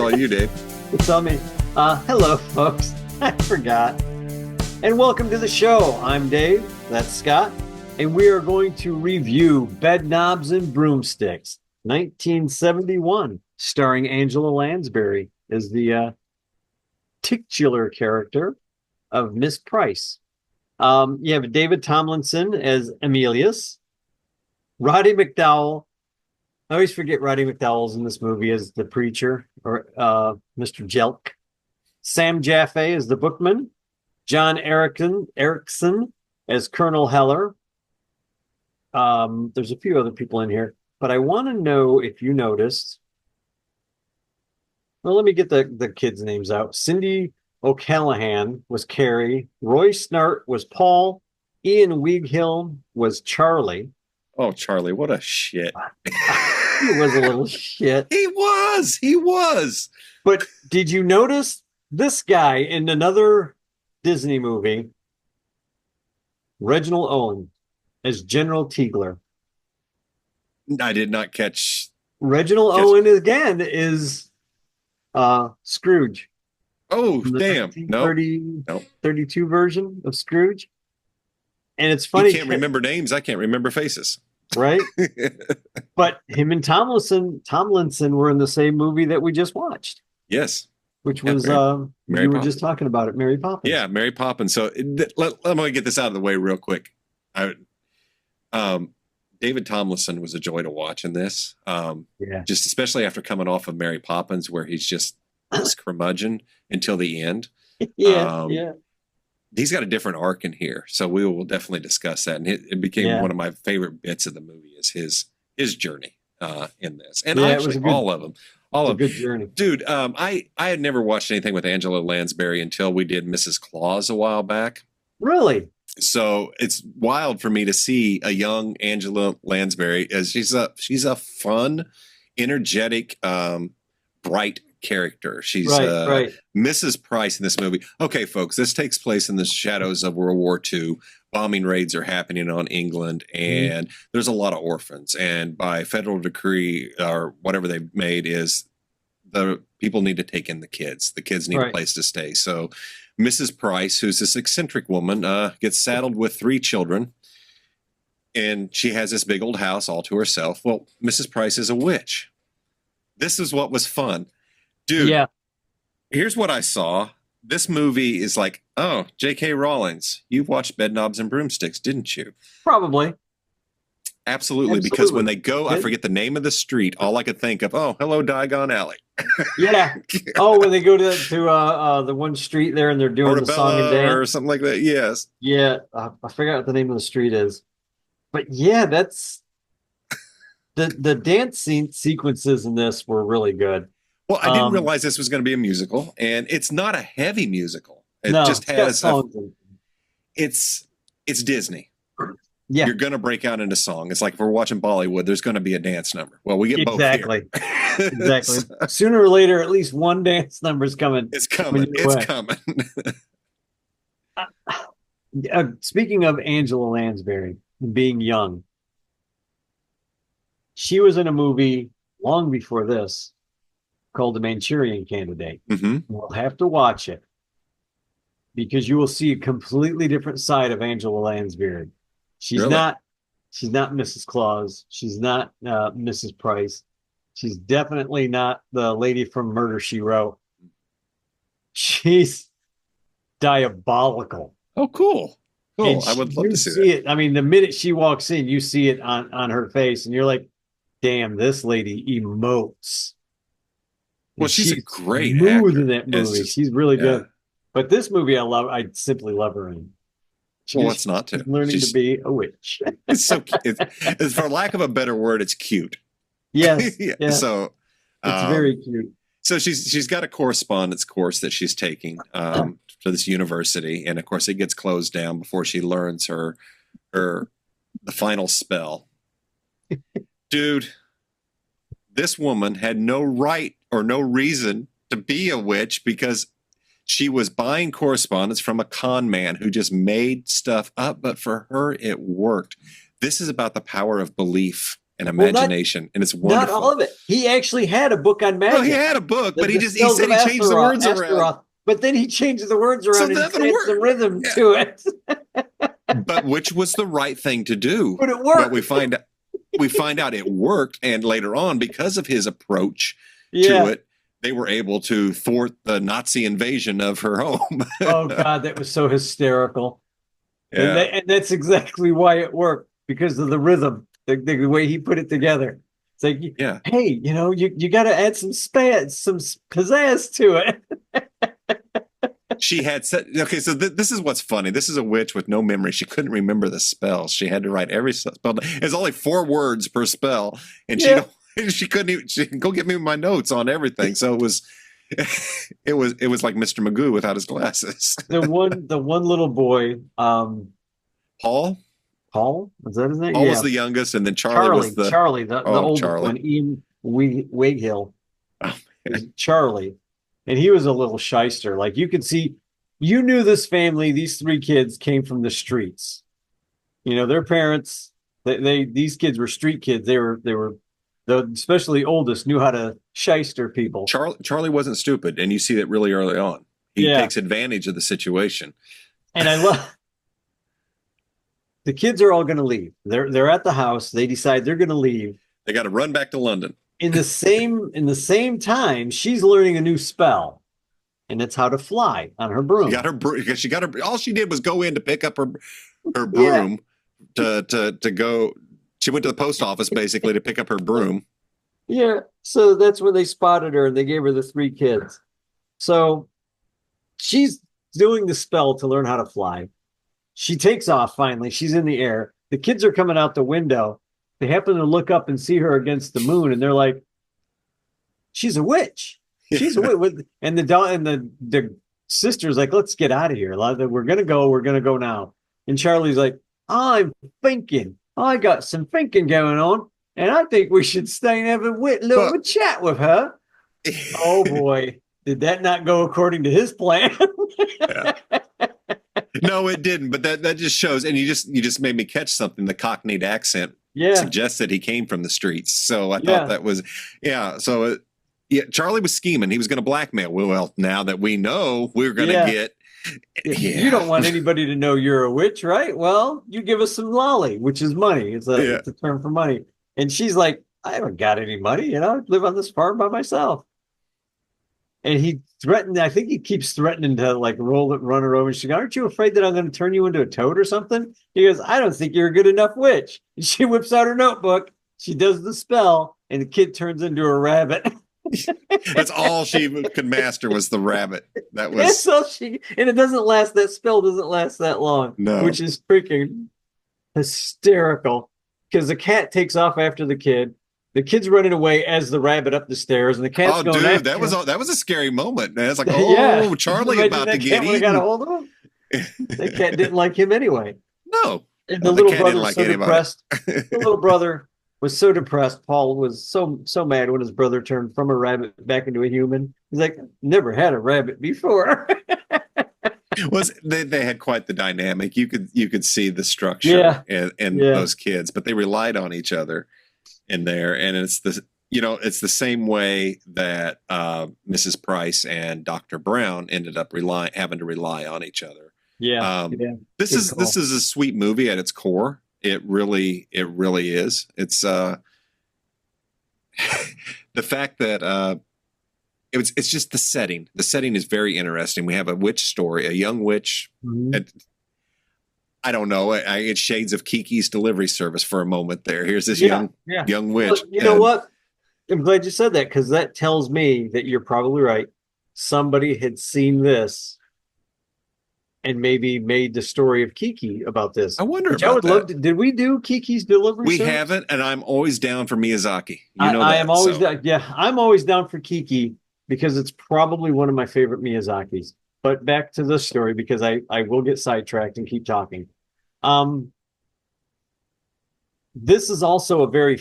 all you, Dave. It's on me. Hello, folks. I forgot. And welcome to the show. I'm Dave. That's Scott. And we are going to review Bedknobs and Broomsticks, 1971, starring Angela Lansbury as the titular character of Miss Price. You have David Tomlinson as Emilius. Roddy McDowell. I always forget Roddy McDowell's in this movie as the preacher, or Mr. Jelk. Sam Jaffe as the bookman. John Erickson as Colonel Heller. There's a few other people in here, but I want to know if you noticed. Well, let me get the kids' names out. Cindy O'Callahan was Carrie. Roy Snart was Paul. Ian Wighill was Charlie. Oh, Charlie, what a shit. He was a little shit. He was. But did you notice this guy in another Disney movie? Reginald Owen as General Tiegler. I did not catch. Reginald Owen again is Scrooge. Oh, damn. No. 32 version of Scrooge. And it's funny. You can't remember names. I can't remember faces. Right? But him and Tomlinson were in the same movie that we just watched. Yes. Which was, Mary you were just talking about it, Mary Poppins. Yeah, Mary Poppins. So let me get this out of the way real quick. David Tomlinson was a joy to watch in this. Just especially after coming off of Mary Poppins, where he's just this curmudgeon until the end. Yeah. He's got a different arc in here, so we will definitely discuss that. And it became one of my favorite bits of the movie is his journey in this, and actually all of them. All of a good journey, dude. I had never watched anything with Angela Lansbury until we did Mrs. Claus a while back. Really? So it's wild for me to see a young Angela Lansbury as she's a fun, energetic, bright character. She's right. Mrs. Price in this movie. Okay, folks, this takes place in the shadows of World War II. Bombing raids are happening on England, and there's a lot of orphans. And by federal decree or whatever they've made is the people need to take in the kids. The kids need a place to stay. So Mrs. Price, who's this eccentric woman, gets saddled with 3 children, and she has this big old house all to herself. Well, Mrs. Price is a witch. This is what was fun. Dude, here's what I saw. This movie is like, oh, J.K. Rowling, you've watched Bedknobs and Broomsticks, didn't you? Probably. Absolutely, because when they go, I forget the name of the street. All I could think of, oh, hello, Diagon Alley. Yeah. Oh, when they go to the one street there and they're doing the song and dance. Or something like that, yes. Yeah, I forgot what the name of the street is. But yeah, that's... The dance sequences in this were really good. Well, I didn't realize this was going to be a musical, and it's not a heavy musical. It just has it's Disney. Yeah, you're going to break out into song. It's like if we're watching Bollywood, there's going to be a dance number. Well, we get both here. Exactly. Sooner or later, at least one dance number is coming. It's coming. It's coming. Speaking of Angela Lansbury being young, she was in a movie long before this called The Manchurian Candidate. We'll have to watch it because you will see a completely different side of Angela Lansbury. She's not Mrs. Claus. She's not Mrs. Price. She's definitely not the lady from Murder, She Wrote. She's diabolical. Oh, cool. I would love to see it. I mean, the minute she walks in, you see it on her face, and you're like, damn, this lady emotes. Well, she's a great actor in that movie. She's really good. But this movie, I simply love her in. What's not to? She's learning to be a witch. It's so cute. It's, for lack of a better word, it's cute. Yes. Yeah. So it's very cute. So she's got a correspondence course that she's taking for this university, and of course it gets closed down before she learns the final spell. Dude, this woman had no right or no reason to be a witch because she was buying correspondence from a con man who just made stuff up, but for her, it worked. This is about the power of belief and imagination, and it's wonderful. Not all of it. He actually had a book on magic. No, he had a book, but he said he changed the words around. But then he changed the words around and added some rhythm to it. But which was the right thing to do. But it worked. But we find out it worked, and later on, because of his approach to it, they were able to thwart the Nazi invasion of her home. Oh God, that was so hysterical. Yeah. And that's exactly why it worked, because of the rhythm, the way he put it together. It's like, hey, you got to add some pizzazz to it. She had said, okay, so this is what's funny. This is a witch with no memory. She couldn't remember the spells. She had to write every spell. It's only 4 words per spell, and she couldn't even. She go get me my notes on everything. So it was like Mr. Magoo without his glasses. The one little boy, Paul. Was that his name? Paul was the youngest, and then Charlie was the oldest one. Ian Wighill. Charlie. And he was a little shyster. Like, you could see, you knew this family, these 3 kids came from the streets. Their parents, these kids were street kids. They were especially oldest, knew how to shyster people. Charlie wasn't stupid, and you see that really early on. He takes advantage of the situation. And I love the kids are all going to leave. They're at the house. They decide they're going to leave. They got to run back to London. In the same time, she's learning a new spell, and it's how to fly on her broom. She got her. All she did was go in to pick up her broom to go. She went to the post office basically to pick up her broom. Yeah, so that's when they spotted her, and they gave her the 3 kids. So she's doing the spell to learn how to fly. She takes off finally. She's in the air. The kids are coming out the window. They happen to look up and see her against the moon, and they're like, "She's a witch. She's a witch." And the sister's like, "Let's get out of here. We're gonna go now." And Charlie's like, "I'm thinking. I got some thinking going on, and I think we should stay and have a little chat with her." Oh boy, did that not go according to his plan? No, it didn't. But that just shows, and you just made me catch something. The Cockneyed accent suggested he came from the streets. So I thought that was So Charlie was scheming. He was going to blackmail. Well, now that we know, we're going to get. You don't want anybody to know you're a witch, right? Well, you give us some lolly, which is money. It's a term for money. And she's like, "I haven't got any money. I live on this farm by myself." And he threatened. I think he keeps threatening to run her over. And she goes, "Aren't you afraid that I'm going to turn you into a toad or something?" He goes, "I don't think you're a good enough witch." And she whips out her notebook. She does the spell, and the kid turns into a rabbit. That's all she could master was the rabbit. That was. That's all and it doesn't last. That spell doesn't last that long. No, which is freaking hysterical, because the cat takes off after the kid. The kid's running away as the rabbit up the stairs, and the cat's going after that was a scary moment. Man. It's like, Charlie about to get eaten. Got a hold of him. The cat didn't like him anyway. No, and the little brother was so depressed. The little brother was so depressed. Paul was so mad when his brother turned from a rabbit back into a human. He's like, "Never had a rabbit before." They had quite the dynamic. You could see the structure in those kids, but they relied on each other in there, and it's the same way that Mrs. Price and Dr. Brown ended up having to rely on each other. This is a sweet movie at its core. It really is. It's the fact that it's just the setting. The setting is very interesting. We have a witch story, a young witch. Mm-hmm. I don't know. It's shades of Kiki's Delivery Service for a moment there. Here's this young witch. Well, you know what? I'm glad you said that, because that tells me that you're probably right. Somebody had seen this and maybe made the story of Kiki about this. I wonder I would love to. Did we do Kiki's Delivery Service? We haven't, and I'm always down for Miyazaki. I'm always down. Yeah, I'm always down for Kiki, because it's probably one of my favorite Miyazakis. But back to this story, because I will get sidetracked and keep talking. This is also a very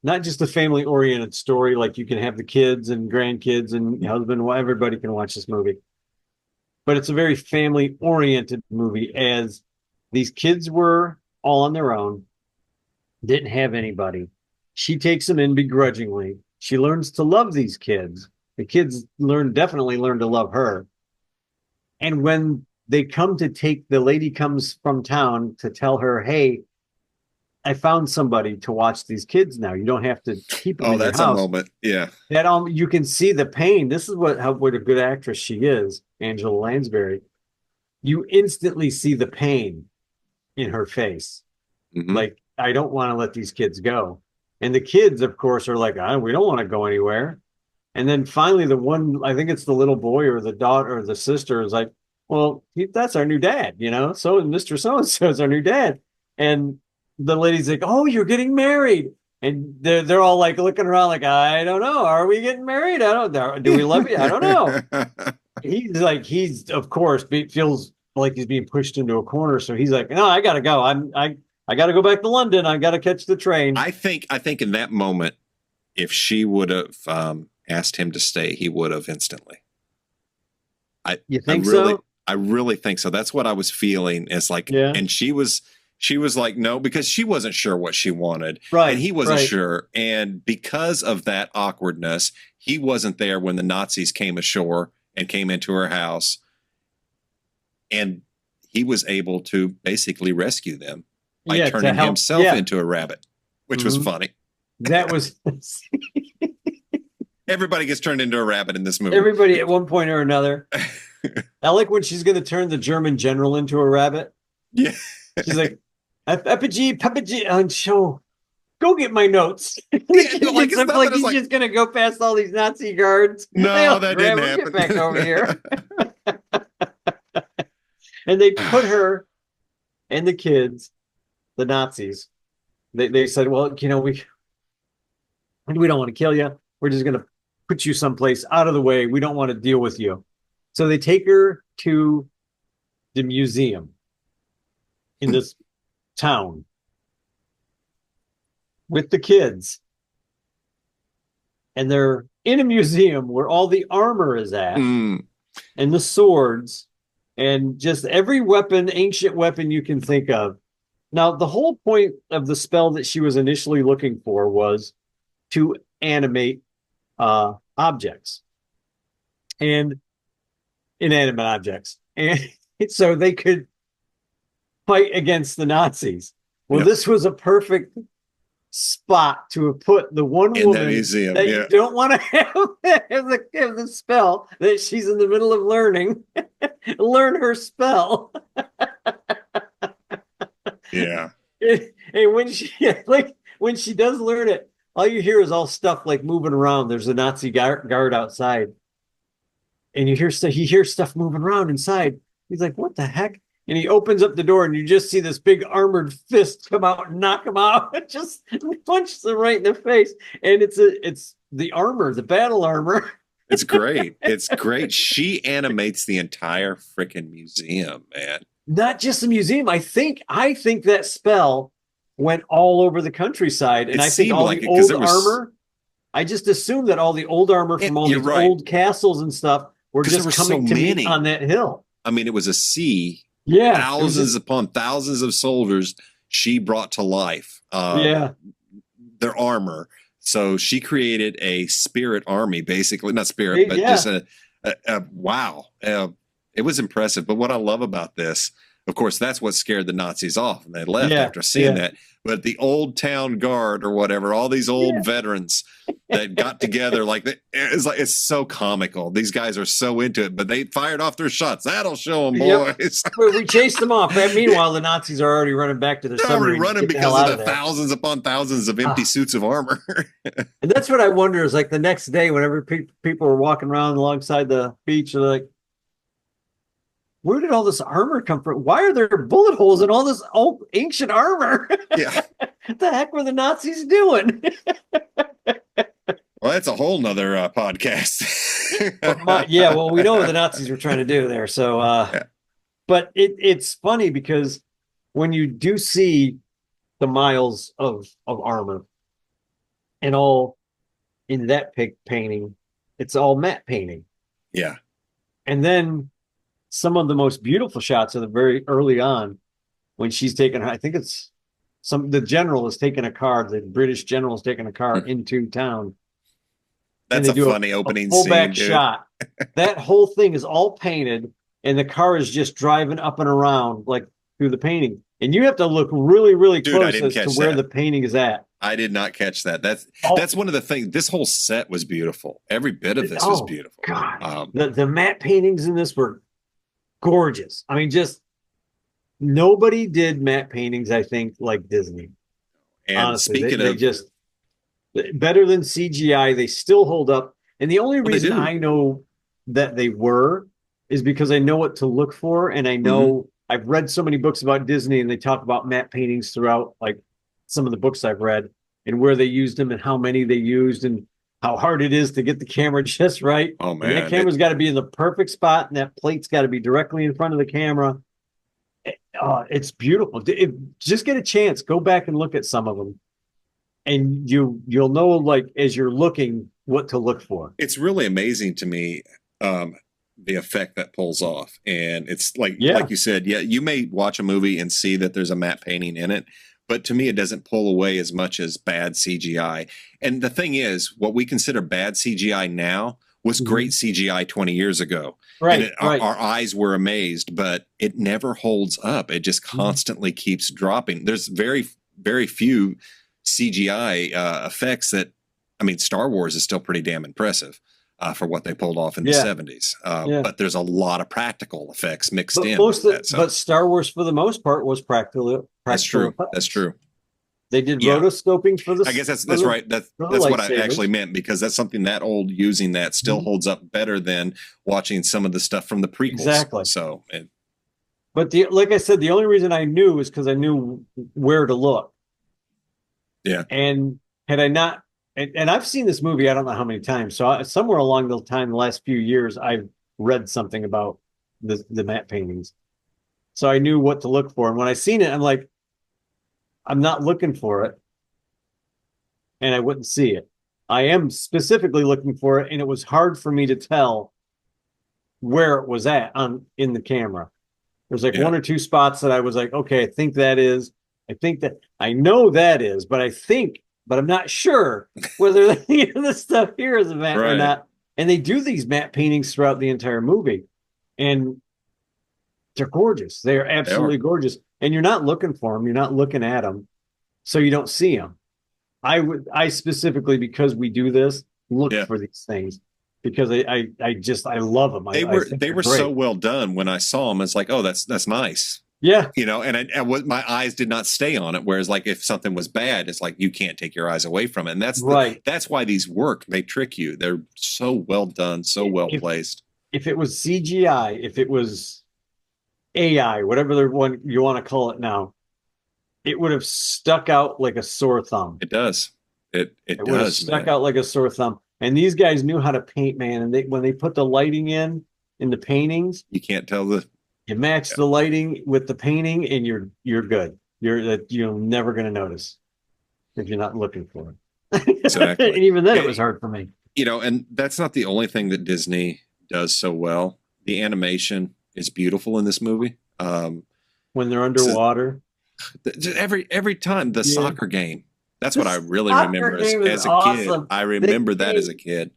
not just a family-oriented story. Like, you can have the kids and grandkids and husband, everybody can watch this movie. But it's a very family-oriented movie, as these kids were all on their own, didn't have anybody. She takes them in begrudgingly. She learns to love these kids. The kids definitely learn to love her. And when they come to the lady comes from town to tell her, hey, I found somebody to watch these kids now. You don't have to keep them Oh, in your that's a house. moment. Yeah. That you can see the pain. This is what a good actress she is, Angela Lansbury. You instantly see the pain in her face. Mm-hmm. Like, I don't want to let these kids go. And the kids, of course, are like, we don't want to go anywhere. And then finally, the one, I think it's the little boy or the daughter or the sister is like, well, that's our new dad, you know? So Mr. So-and-so is our new dad. And the lady's like, oh, you're getting married. And they're all like looking around like, I don't know. Are we getting married? I don't know. Do we love you? I don't know. He's of course feels like he's being pushed into a corner. So he's like, no, I gotta go. I gotta go back to London. I gotta catch the train. I think in that moment, if she would have asked him to stay, he would have instantly. You think so? I really think so. That's what I was feeling. It's like, yeah. And she was like, no, because she wasn't sure what she wanted. Right. And he wasn't sure. And because of that awkwardness, he wasn't there when the Nazis came ashore and came into her house. And he was able to basically rescue them by turning himself into a rabbit, which was funny. That was... Everybody gets turned into a rabbit in this movie. Everybody at one point or another. I like when she's going to turn the German general into a rabbit. Yeah. She's like, Peppa-G, and show, go get my notes. Yeah, like he's just going to go past all these Nazi guards. No, that didn't happen. Get back over here. And they put her and the kids, the Nazis, they said, well, you know, we don't want to kill you. We're just going to put you someplace out of the way. We don't want to deal with you. So they take her to the museum in this town with the kids. And they're in a museum where all the armor is at and the swords and just every weapon, ancient weapon you can think of. Now, the whole point of the spell that she was initially looking for was to animate objects and inanimate objects. And so they could fight against the Nazis. Well, this was a perfect spot to have put the one woman that museum, that you don't want to have the spell that she's in the middle of learning. Learn her spell. Yeah. And when she does learn it, all you hear is all stuff like moving around. There's a Nazi guard outside. And he hears stuff moving around inside. He's like, what the heck? And he opens up the door and you just see this big armored fist come out and knock him out. It just punches him right in the face. And it's the armor, the battle armor. It's great. It's great. She animates the entire freaking museum, man. Not just the museum. I think that spell went all over the countryside. And I think all the old armor, I just assumed that all the old armor from all these old castles and stuff were just coming to meet on that hill. I mean, it was a sea. Yeah. Thousands upon thousands of soldiers she brought to life. Their armor. So she created a spirit army, basically. Not spirit, but just a wow. It was impressive. But what I love about this, of course, that's what scared the Nazis off. And they left after seeing that. But the old town guard or whatever, all these old veterans that got together, it's so comical. These guys are so into it, but they fired off their shots. That'll show them, boys. We chased them off. And meanwhile, the Nazis are already running back to their submarines. They're already running because of the thousands upon thousands of empty suits of armor. And that's what I wonder is like the next day, whenever people were walking around alongside the beach, they're like, where did all this armor come from? Why are there bullet holes in all this old ancient armor? Yeah. What the heck were the Nazis doing? Well, that's a whole nother podcast. Well, we know what the Nazis were trying to do there. So, but it's funny because when you do see the miles of armor and all in that painting, it's all matte painting. Yeah. And then some of the most beautiful shots are the very early on when she's taking her, I think it's the general is taking a car, the British general is taking a car into town. That's and a they do funny opening full scene, back dude. shot. That whole thing is all painted, and the car is just driving up and around like through the painting. And you have to look really, really Dude, I close didn't as to catch where that. the painting is at. I did not catch that. Oh, That's one of the things. This whole set was beautiful. Every bit of this was beautiful. God, the matte paintings in this were gorgeous. I mean, just nobody did matte paintings, I think, like Disney. And Honestly, speaking they of, just better than CGI. They still hold up. And the only well, they reason do. I know that they were is because I know what to look for. And I know I've read so many books about Disney, and they talk about matte paintings throughout, like some of the books I've read, and where they used them and how many they used and how hard it is to get the camera just right. Oh And that man, camera's got to be in the perfect spot, and that plate's got to be directly in front of the camera. It's beautiful. Just get a chance, go back and look at some of them, and you'll know, like, as you're looking, what to look for. it's really amazing to me, the effect that pulls off. And it's like Yeah. you said, yeah, you may watch a movie and see that there's a matte painting in it, but to me, it doesn't pull away as much as bad CGI. And the thing is, what we consider bad CGI now was great CGI 20 years ago. Right, And right. our eyes were amazed, but it never holds up. It just constantly keeps dropping. There's very, very few CGI effects that, I mean, Star Wars is still pretty damn impressive for what they pulled off in the 70s. But there's a lot of practical effects mixed in. But Star Wars, for the most part, was practical. That's true. Effects. That's true. They did rotoscoping for the. I guess that's right. That's what I actually meant, because that's something that old, using that still holds up better than watching some of the stuff from the prequels. Exactly. So, but like I said, the only reason I knew is because I knew where to look. Yeah. And had I not, and I've seen this movie, I don't know how many times. So somewhere along the last few years, I've read something about the matte paintings. So I knew what to look for. And when I seen it, I'm like, I'm not looking for it, and I wouldn't see it. I am specifically looking for it, and it was hard for me to tell where it was at in the camera. There's like one or two spots that I was like, okay, I think I know that is, but I'm not sure whether this stuff here is a matte or not. And they do these matte paintings throughout the entire movie, and they're gorgeous. They are absolutely gorgeous. And you're not looking for them. You're not looking at them. So you don't see them. I specifically, because we do this, look for these things, because I love them. They were so well done. When I saw them, it's like, oh, that's nice. Yeah. And my eyes did not stay on it. Whereas, like, if something was bad, it's like, you can't take your eyes away from it. And that's that's why these work. They trick you. They're so well done, so well placed. If it was CGI, if it was AI, whatever the one you want to call it now, it would have stuck out like a sore thumb. It does. It would have stuck out like a sore thumb. And these guys knew how to paint, man. And when they put the lighting in the paintings, you can't tell you match the lighting with the painting, and you're good. You're never going to notice if you're not looking for it. Exactly. And even then, it was hard for me. And that's not the only thing that Disney does so well. The animation is beautiful in this movie. When they're underwater, every time the soccer game. That's what I really remember as a kid. I remember that as a kid.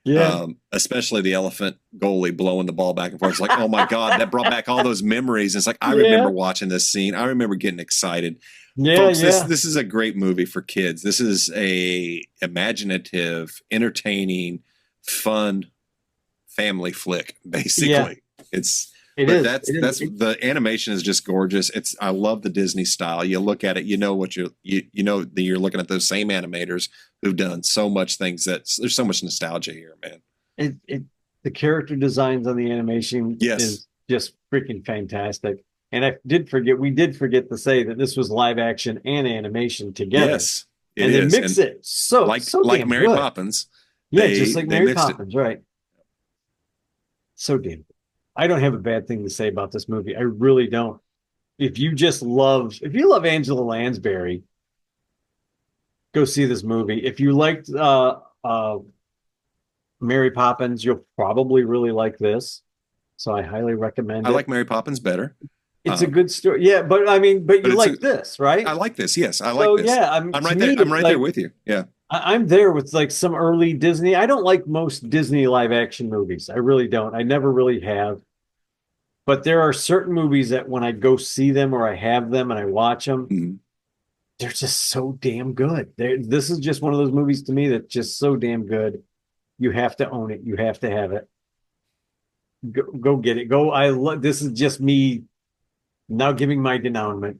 Yeah. Especially the elephant goalie blowing the ball back and forth. It's like, oh my God, that brought back all those memories. It's like, I remember watching this scene. I remember getting excited. Yeah, folks, this is a great movie for kids. This is a imaginative, entertaining, fun family flick, basically. That's the animation is just gorgeous. I love the Disney style. You look at it, you know that you're looking at those same animators who've done so much things. There's so much nostalgia here, man. The character designs on the animation is just freaking fantastic. And we did forget to say that this was live action and animation together. Yes, and they mix it so like Mary good. Poppins. Yeah, just like Mary Poppins, right? So damn good. I don't have a bad thing to say about this movie. I really don't. If you love Angela Lansbury, go see this movie. If you liked Mary Poppins, you'll probably really like this. So I highly recommend it. I like Mary Poppins better. It's a good story. Yeah, but I mean, but you like this, right? I like this. Yes, I So like this. yeah, I'm right there. I'm right there with you. Yeah. I'm there with like some early Disney. I don't like most Disney live action movies. I really don't. I never really have. But there are certain movies that when I go see them or I have them and I watch them, Mhm. they're just so damn good. This is just one of those movies to me that's just so damn good. You have to own it. You have to have it. Go get it. Go. This is just me now giving my denouement.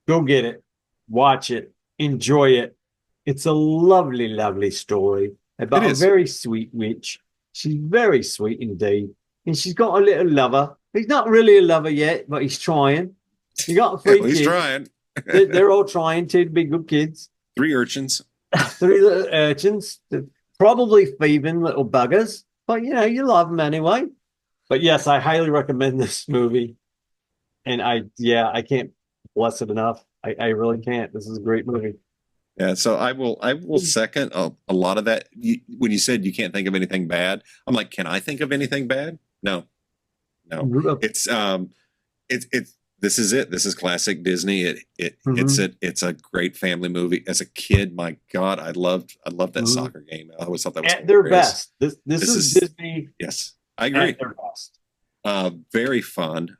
Go get it. Watch it. Enjoy it. It's a lovely, lovely story about a very sweet witch. She's very sweet indeed. And she's got a little lover. He's not really a lover yet, but he's trying. You got three kids. He's trying. They're all trying to be good kids. 3 urchins. 3 little urchins. Probably thieving little buggers. But, you know, you love them anyway. But, yes, I highly recommend this movie. And I can't bless it enough. I really can't. This is a great movie. Yeah, so I will second a lot of that. When you said you can't think of anything bad, I'm like, can I think of anything bad? No. It's this is it. This is classic Disney. It's a great family movie. As a kid, my God, I loved that soccer game. I always thought that was at their best. This is Disney. Yes, I agree. At their best. Very fun.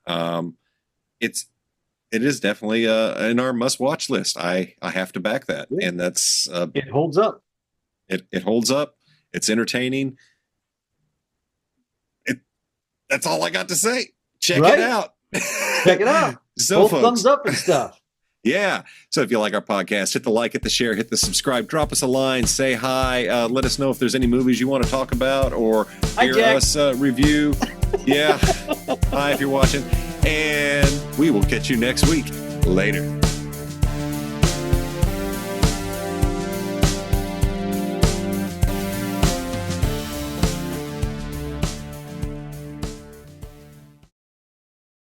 It is definitely in our must-watch list. I have to back that, and that's it holds up. It holds up. It's entertaining. That's all I got to say. Check it out. Check it out. So, both folks, thumbs up and stuff. Yeah. So if you like our podcast, hit the like, hit the share, hit the subscribe, drop us a line, say hi, let us know if there's any movies you want to talk about or hear us review. Yeah. Hi if you're watching. And we will catch you next week. Later.